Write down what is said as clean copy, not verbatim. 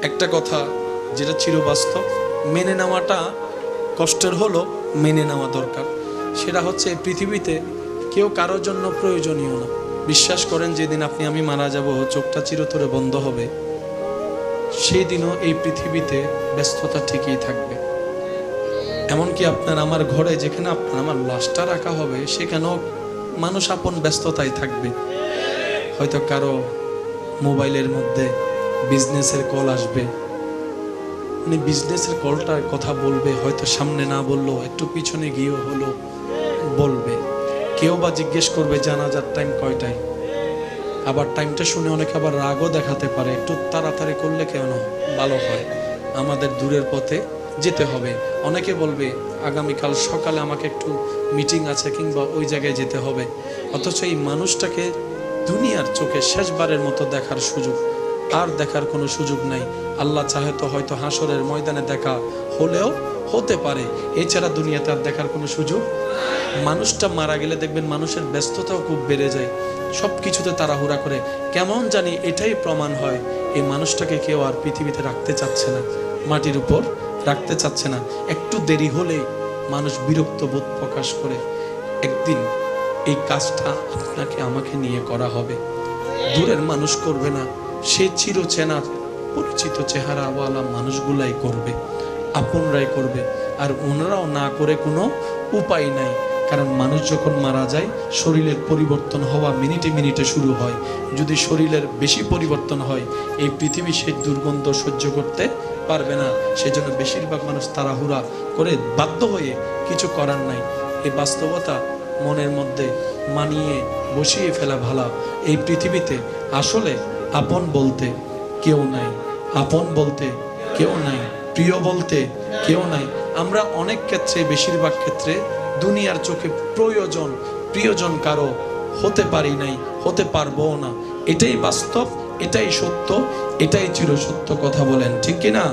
একটা কথা যেটা চিরবাস্তব, মেনে নেওয়াটা কষ্টের হলো মেনে নেওয়া দরকার। সেটা হচ্ছে এই পৃথিবীতে কেউ কারোর জন্য প্রয়োজনীয় না। বিশ্বাস করেন, যেদিন আপনি আমি মারা যাব, চোখটা চিরতরে বন্ধ হবে, সেই দিনও এই পৃথিবীতে ব্যস্ততা ঠিকই থাকবে। এমনকি আপনার আমার ঘরে যেখানে আপনার আমার লাশটা রাখা হবে, সেখানেও মানুষ আপন ব্যস্ততায় থাকবে। হয়তো কারো মোবাইলের মধ্যে বিজনেসের কল আসবে, উনি বিজনেসের কলটার কথা বলবে, হয়তো সামনে না বললেও একটু পিছনে গিয়েও হলো বলবে। কেউ বা জিজ্ঞেস করবে জানাজার টাইম কয়টায়, আবার টাইমটা শুনে অনেকে আবার রাগও দেখাতে পারে, একটু তাড়াতাড়ি করলে কেন ভালো হয়, আমাদের দূরের পথে যেতে হবে। অনেকে বলবে আগামীকাল সকালে আমাকে একটু মিটিং আছে কিংবা ওই জায়গায় যেতে হবে। অথচ এই মানুষটাকে দুনিয়ার চোখে শেষবারের মতো দেখার সুযোগ আর দেখার কোনো সুযোগ নাই। আল্লাহ চাহে তো হয়তো হাসরের ময়দানে দেখা হলেও হতে পারে, এছাড়া দুনিয়াতে আর দেখার কোনো সুযোগ। মানুষটা মারা গেলে দেখবেন মানুষের ব্যস্ততাও খুব বেড়ে যায়, সব কিছুতে তাড়াহুড়া করে। কেমন জানি এটাই প্রমাণ হয় এই মানুষটাকে কেউ আর পৃথিবীতে রাখতে চাচ্ছে না, মাটির উপর রাখতে চাচ্ছে না। একটু দেরি হলেই মানুষ বিরক্ত বোধ প্রকাশ করে। একদিন এই কাজটা আপনাকে আমাকে নিয়ে করা হবে, দূরের মানুষ করবে না, সে চিরচেনা পরিচিত চেহারাওয়ালা মানুষগুলাই করবে, আপনরাই করবে। আর ওনারাও না করে কোনো উপায় নাই, কারণ মানুষ যখন মারা যায় শরীরের পরিবর্তন হওয়া মিনিটে মিনিটে শুরু হয়। যদি শরীরের বেশি পরিবর্তন হয়, এই পৃথিবী সেই দুর্গন্ধ সহ্য করতে পারবে না। সেজন্য বেশিরভাগ মানুষ তাড়াহুড়া করে বাধ্য হয়ে কিছু করার নাই। এই বাস্তবতা মনের মধ্যে মানিয়ে বসিয়ে ফেলা ভালো। এই পৃথিবীতে আসলে আপন বলতে কেউ নাই, আপন বলতে কেউ নাই, প্রিয় বলতে কেউ নাই। আমরা অনেক ক্ষেত্রে, বেশিরভাগ ক্ষেত্রে দুনিয়ার চোখে প্রয়োজন প্রিয়জন কারো হতে পারি নাই, হতে পারবো না। এটাই বাস্তব, এটাই সত্য, এটাই চিরসত্য। কথা বলেন ঠিক কিনা?